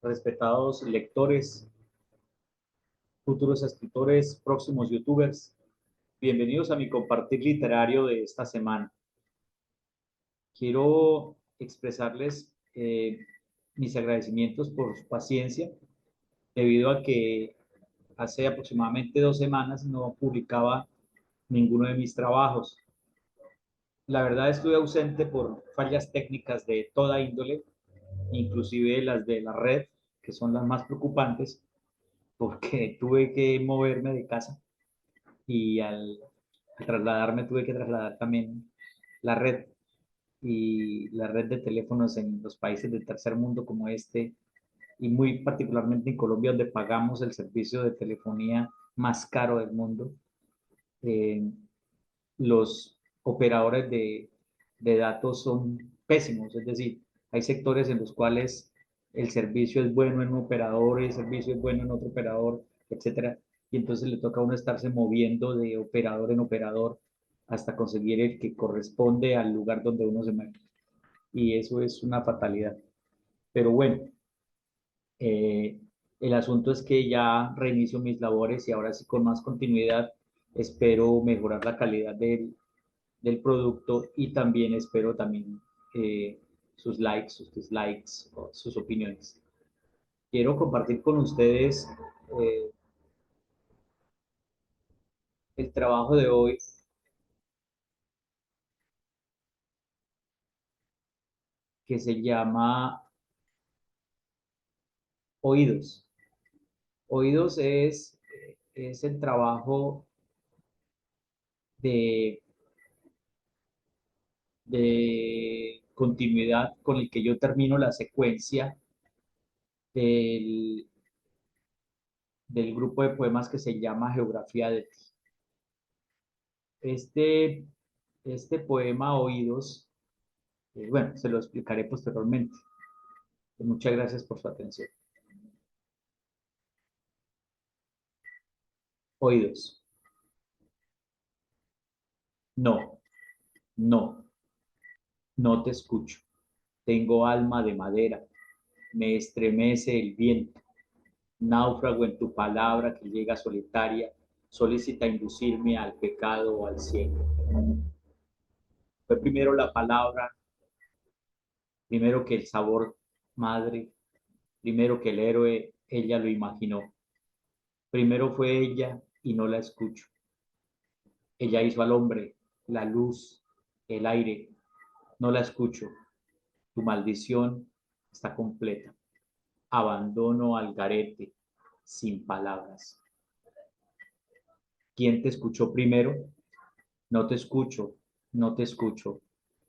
respetados lectores, futuros escritores, próximos youtubers. Bienvenidos a mi compartir literario de esta semana. Quiero expresarles mis agradecimientos por su paciencia, debido a que hace aproximadamente 2 semanas no publicaba ninguno de mis trabajos. La verdad estuve ausente por fallas técnicas de toda índole, inclusive las de la red, que son las más preocupantes, porque tuve que moverme de casa y al trasladarme tuve que trasladar también la red y la red de teléfonos en los países del tercer mundo como este, y muy particularmente en Colombia, donde pagamos el servicio de telefonía más caro del mundo. Los operadores de datos son pésimos, es decir, hay sectores en los cuales el servicio es bueno en un operador, el servicio es bueno en otro operador, etcétera, y entonces le toca a uno estarse moviendo de operador en operador hasta conseguir el que corresponde al lugar donde uno se mueve. Y eso es una fatalidad. Pero bueno, eh, el asunto es que ya reinicio mis labores y ahora sí con más continuidad espero mejorar la calidad del producto y también espero también sus likes, sus dislikes, sus opiniones. Quiero compartir con ustedes eh, el trabajo de hoy que se llama Oídos. Oídos es el trabajo de, de continuidad con el que yo termino la secuencia del, del grupo de poemas que se llama Geografía de ti. Este poema Oídos, bueno, se lo explicaré posteriormente. Muchas gracias por su atención. Oídos. No, no, no te escucho. Tengo alma de madera, me estremece el viento. Náufrago en tu palabra que llega solitaria, solicita inducirme al pecado o al cielo. Fue primero la palabra, primero que el sabor madre, primero que el héroe, ella lo imaginó. Primero fue ella y no la escucho. Ella hizo al hombre, la luz, el aire, no la escucho. Tu maldición está completa. Abandono al garete, sin palabras. ¿Quién te escuchó primero? No te escucho, no te escucho.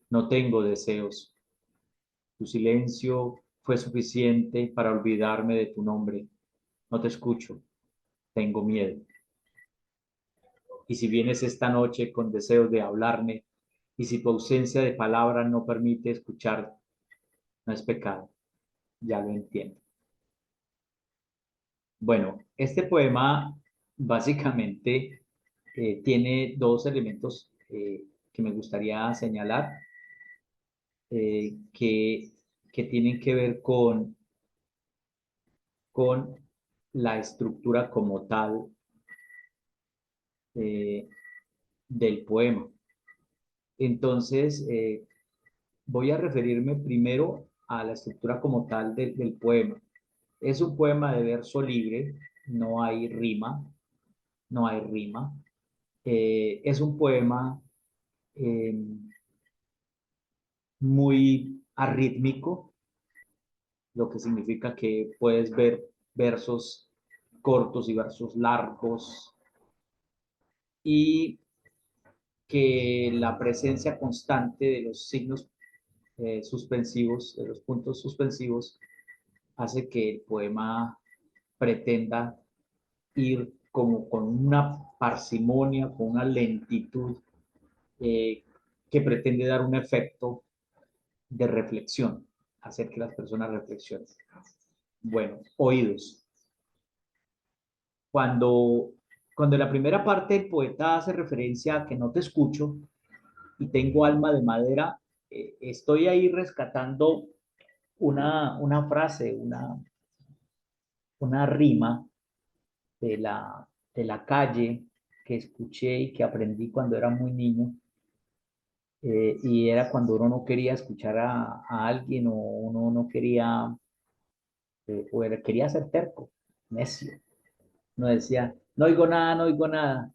No tengo deseos. Tu silencio fue suficiente para olvidarme de tu nombre. No te escucho, tengo miedo. Y si vienes esta noche con deseos de hablarme, y si tu ausencia de palabra no permite escuchar, no es pecado, ya lo entiendo. Bueno, este poema básicamente tiene dos elementos que me gustaría señalar, eh, que, que tienen que ver con la estructura como tal eh, del poema. Entonces, voy a referirme primero a la estructura como tal del poema. Es un poema de verso libre, no hay rima, no hay rima. Es un poema eh, muy arrítmico, lo que significa que puedes ver versos cortos y versos largos, y que la presencia constante de los signos suspensivos, de los puntos suspensivos, hace que el poema pretenda ir como con una parsimonia, con una lentitud eh, que pretende dar un efecto de reflexión, hacer que las personas reflexionen. Bueno, oídos. Cuando, cuando la primera parte del poeta hace referencia a que no te escucho y tengo alma de madera, estoy ahí rescatando una frase, una rima de la calle que escuché y que aprendí cuando era muy niño. Y era cuando uno no quería escuchar a alguien o uno no quería, quería ser terco, necio. No decía, no oigo nada, no oigo nada.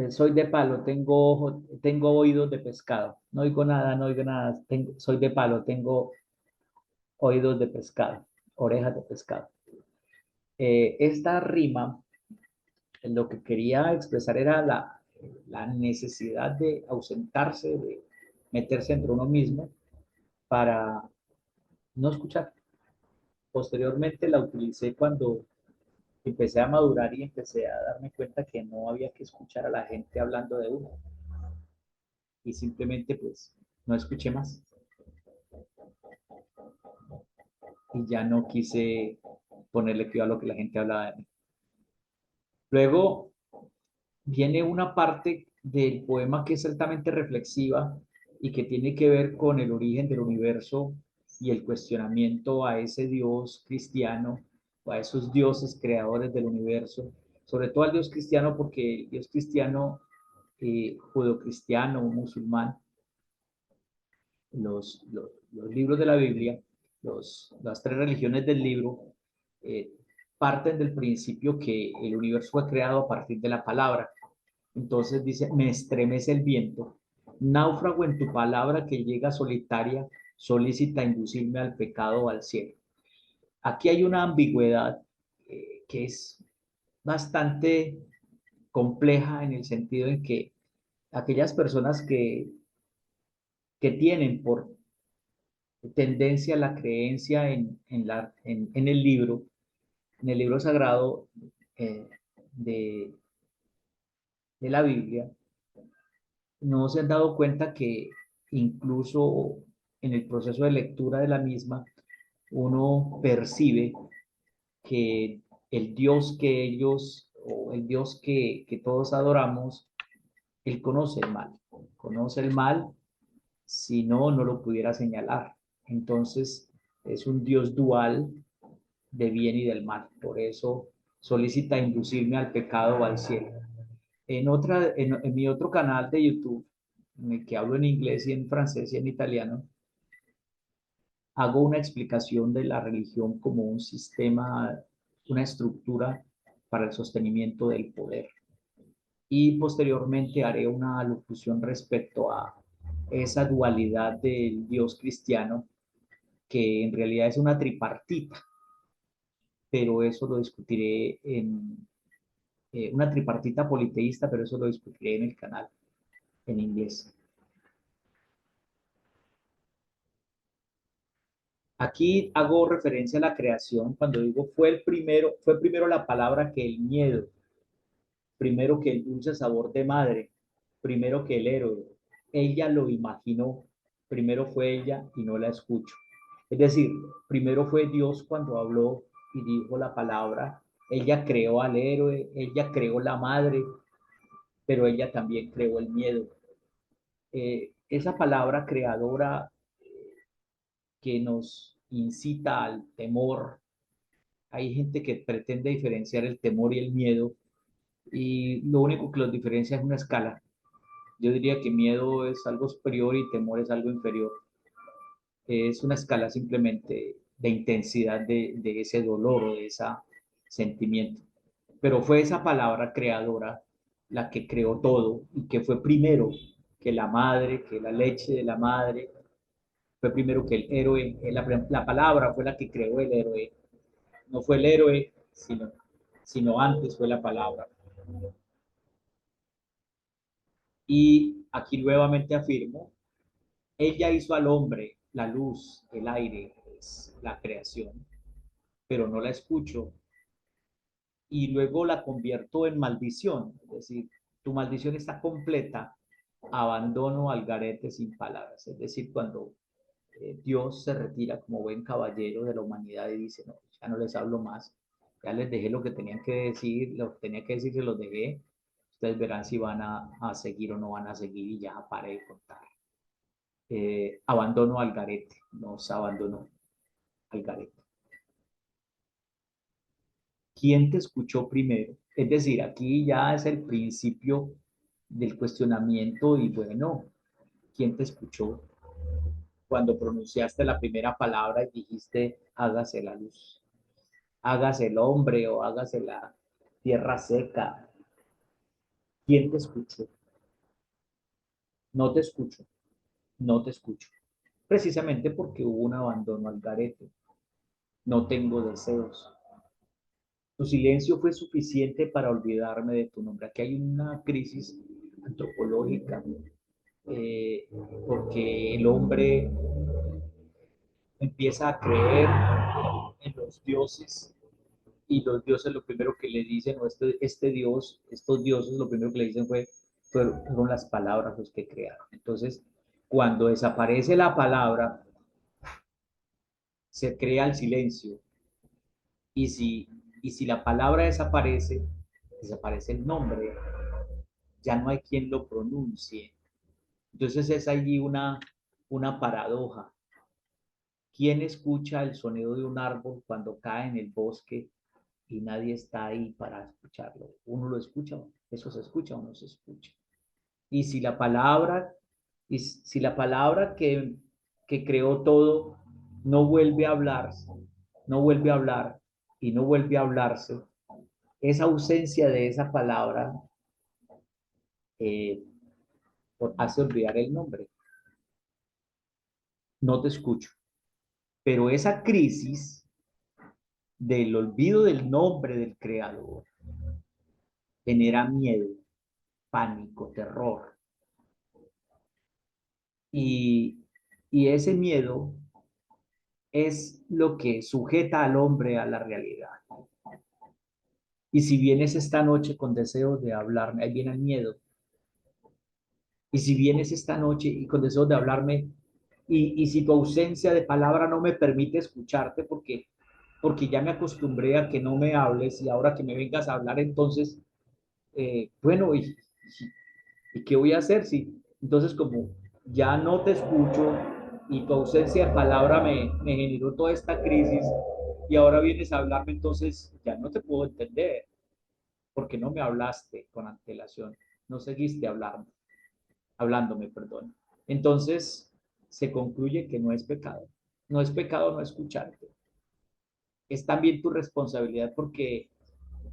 Soy de palo, tengo tengo oídos de pescado. No oigo nada, no oigo nada. Soy de palo, tengo oídos de pescado, orejas de pescado. Esta rima, lo que quería expresar era la necesidad de ausentarse, de meterse entre uno mismo para no escuchar. Posteriormente la utilicé cuando empecé a madurar y empecé a darme cuenta que no había que escuchar a la gente hablando de uno. Y simplemente pues no escuché más. Y ya no quise ponerle cuidado a lo que la gente hablaba de mí. Luego viene una parte del poema que es altamente reflexiva y que tiene que ver con el origen del universo y el cuestionamiento a ese Dios cristiano o a esos dioses creadores del universo, sobre todo al Dios cristiano, porque el Dios cristiano, judeocristiano o musulmán, los libros de la Biblia, las tres religiones del libro, eh, parten del principio que el universo fue creado a partir de la palabra. Entonces dice, me estremece el viento, náufrago en tu palabra que llega solitaria, solícita inducirme al pecado o al cielo. Aquí hay una ambigüedad que es bastante compleja en el sentido en que aquellas personas que tienen por tendencia a la creencia en el libro sagrado eh, de, de la Biblia, no se han dado cuenta que incluso en el proceso de lectura de la misma, uno percibe que el Dios que ellos, o el Dios que todos adoramos, él conoce el mal, si no, no lo pudiera señalar. Entonces, es un Dios dual de bien y del mal. Por eso solicita inducirme al pecado o al cielo. En mi otro canal de YouTube, en el que hablo en inglés y en francés y en italiano, hago una explicación de la religión como un sistema, una estructura para el sostenimiento del poder. Y posteriormente haré una alocución respecto a esa dualidad del Dios cristiano, que en realidad es una tripartita, pero eso lo discutiré en una tripartita politeísta, pero eso lo discutiré en el canal en inglés. Aquí hago referencia a la creación cuando digo fue primero la palabra que el miedo, primero que el dulce sabor de madre, primero que el héroe. Ella lo imaginó, primero fue ella y no la escucho. Es decir, primero fue Dios cuando habló y dijo la palabra, ella creó al héroe, ella creó la madre, pero ella también creó el miedo. Esa palabra creadora que nos incita al temor. Hay gente que pretende diferenciar el temor y el miedo y lo único que los diferencia es una escala. Yo diría que miedo es algo superior y temor es algo inferior. Es una escala simplemente de intensidad de ese dolor o de ese sentimiento. Pero fue esa palabra creadora la que creó todo y que fue primero que la madre, que la leche de la madre, fue primero que el héroe, la palabra fue la que creó el héroe, no fue el héroe, sino antes fue la palabra. Y aquí nuevamente afirmo, ella hizo al hombre, la luz, el aire, es la creación, pero no la escucho y luego la convierto en maldición, es decir, tu maldición está completa, abandono al garete sin palabras, es decir, cuando Dios se retira como buen caballero de la humanidad y dice, no, ya no les hablo más, ya les dejé lo que tenían que decir, lo que tenía que decir se los dejé, ustedes verán si van a seguir o no van a seguir y ya paré de contar. Abandono al garete, nos abandonó al garete. ¿Quién te escuchó primero? Es decir, aquí ya es el principio del cuestionamiento y bueno, ¿quién te escuchó cuando pronunciaste la primera palabra y dijiste, hágase la luz, hágase el hombre o hágase la tierra seca? ¿Quién te escuchó? No te escucho, no te escucho. Precisamente porque hubo un abandono al garete. No tengo deseos. Tu silencio fue suficiente para olvidarme de tu nombre. Aquí hay una crisis antropológica, eh, porque el hombre empieza a creer en los dioses y los dioses lo primero que le dicen, o este dios, estos dioses lo primero que le dicen fueron las palabras los que crearon. Entonces, cuando desaparece la palabra, se crea el silencio. Y si, y si la palabra desaparece, desaparece el nombre, ya no hay quien lo pronuncie. Entonces es allí una paradoja. ¿Quién escucha el sonido de un árbol cuando cae en el bosque y nadie está ahí para escucharlo? Uno lo escucha, eso se escucha o no se escucha. Y si la palabra, y si la palabra que creó todo no vuelve a hablar, no vuelve a hablar y no vuelve a hablarse, esa ausencia de esa palabra eh, hace olvidar el nombre. No te escucho. Pero esa crisis del olvido del nombre del creador genera miedo, pánico, terror. Y, y ese miedo es lo que sujeta al hombre a la realidad. Y si vienes esta noche con deseos de hablarme, ahí viene el miedo. Y si vienes esta noche y con deseos de hablarme, y si tu ausencia de palabra no me permite escucharte porque ya me acostumbré a que no me hables y ahora que me vengas a hablar, entonces, bueno, ¿y qué voy a hacer? Si, entonces, como ya no te escucho y tu ausencia de palabra me generó toda esta crisis y ahora vienes a hablarme, entonces ya no te puedo entender porque no me hablaste con antelación, no seguiste hablándome, perdón. Entonces, se concluye que no es pecado. No es pecado no escucharte. Es también tu responsabilidad porque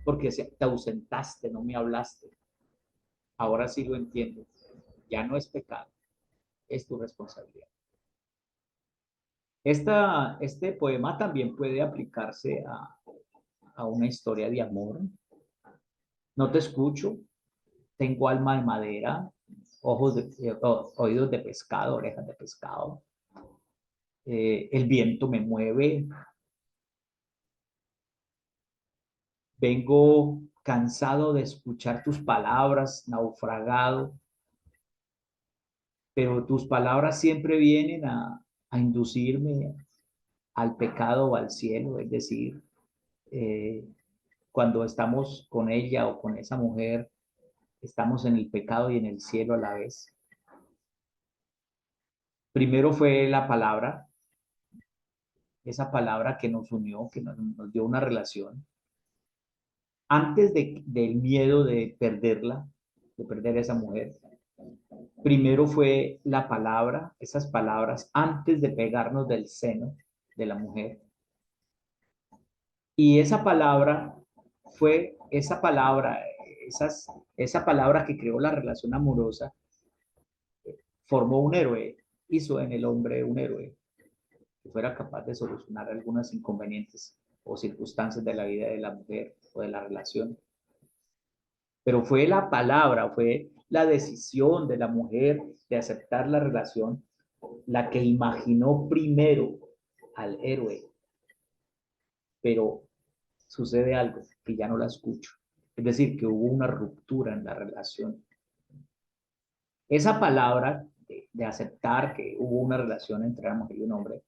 te ausentaste, no me hablaste. Ahora sí lo entiendo. Ya no es pecado, es tu responsabilidad. Este poema también puede aplicarse a una historia de amor. No te escucho, tengo alma de madera, oídos de pescado, orejas de pescado. El viento me mueve, vengo cansado de escuchar tus palabras, naufragado, pero tus palabras siempre vienen a inducirme al pecado o al cielo, es decir, eh, cuando estamos con ella o con esa mujer, estamos en el pecado y en el cielo a la vez. Primero fue la palabra, esa palabra que nos unió, que nos dio una relación. Antes del miedo de perder a esa mujer, primero fue la palabra, esas palabras, antes de pegarnos del seno de la mujer. Y esa palabra fue esa palabra, esa palabra que creó la relación amorosa, formó un héroe, hizo en el hombre un héroe que fuera capaz de solucionar algunos inconvenientes o circunstancias de la vida de la mujer o de la relación. Pero fue la palabra, fue la decisión de la mujer de aceptar la relación la que imaginó primero al héroe. Pero sucede algo que ya no la escucho. Es decir, que hubo una ruptura en la relación. Esa palabra de aceptar que hubo una relación entre la mujer y un hombre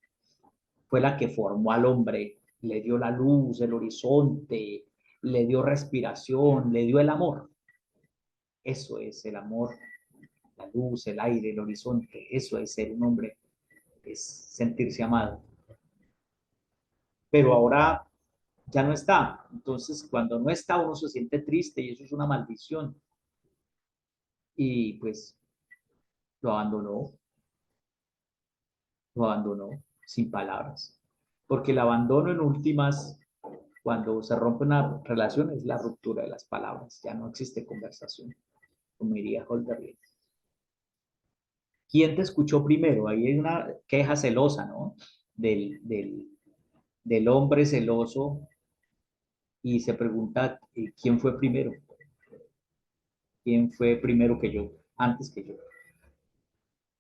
fue la que formó al hombre, le dio la luz, el horizonte, le dio respiración, le dio el amor. Eso es el amor, la luz, el aire, el horizonte. Eso es ser un hombre, es sentirse amado. Pero ahora ya no está. Entonces, cuando no está, uno se siente triste y eso es una maldición. Y pues lo abandonó, lo abandonó sin palabras. Porque el abandono en últimas, cuando se rompe una relación, es la ruptura de las palabras. Ya no existe conversación, como diría Holderlin. ¿Quién te escuchó primero? Ahí hay una queja celosa, ¿no? Del hombre celoso y se pregunta quién fue primero, quién fue primero que yo, antes que yo.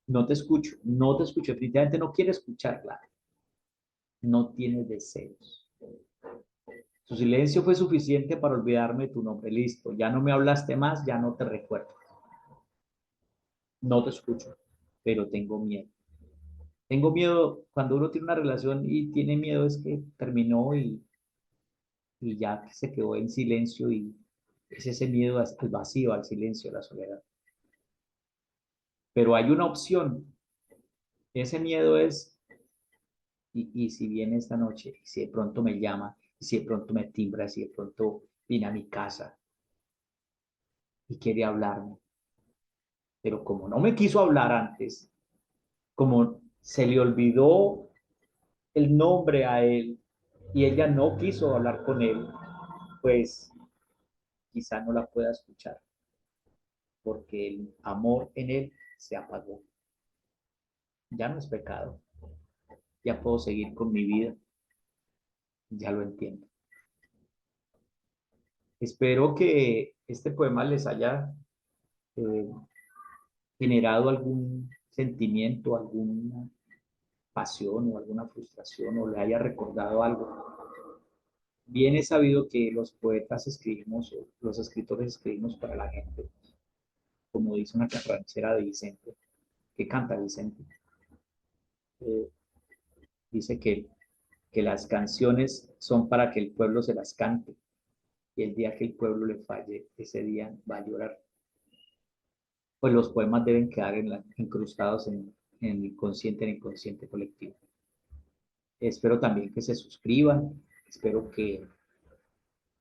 No te escucho, no te escucho, definitivamente no quiere escuchar, claro, no tienes deseos. Tu silencio fue suficiente para olvidarme de tu nombre, listo, ya no me hablaste más, ya no te recuerdo, no te escucho, pero tengo miedo. Tengo miedo, cuando uno tiene una relación y tiene miedo es que terminó y ya se quedó en silencio y es ese miedo al vacío, al silencio, a la soledad. Pero hay una opción, ese miedo es, y si viene esta noche, y si de pronto me llama, y si de pronto me timbra, si de pronto viene a mi casa y quiere hablarme, pero como no me quiso hablar antes, como se le olvidó el nombre a él y ella no quiso hablar con él, pues quizá no la pueda escuchar, porque el amor en él se apagó. Ya no es pecado, ya puedo seguir con mi vida, ya lo entiendo. Espero que este poema les haya eh, generado algún sentimiento, alguna pasión o alguna frustración o le haya recordado algo. Bien es sabido que los poetas escribimos, o los escritores escribimos para la gente, como dice una ranchera de Vicente, que canta Vicente. Eh, dice que las canciones son para que el pueblo se las cante y el día que el pueblo le falle, ese día va a llorar. Pues los poemas deben quedar incrustados en el inconsciente colectivo. Espero también que se suscriban, espero que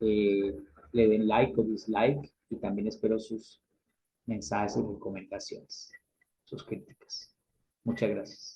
eh, le den like o dislike y también espero sus mensajes y recomendaciones, sus críticas. Muchas gracias.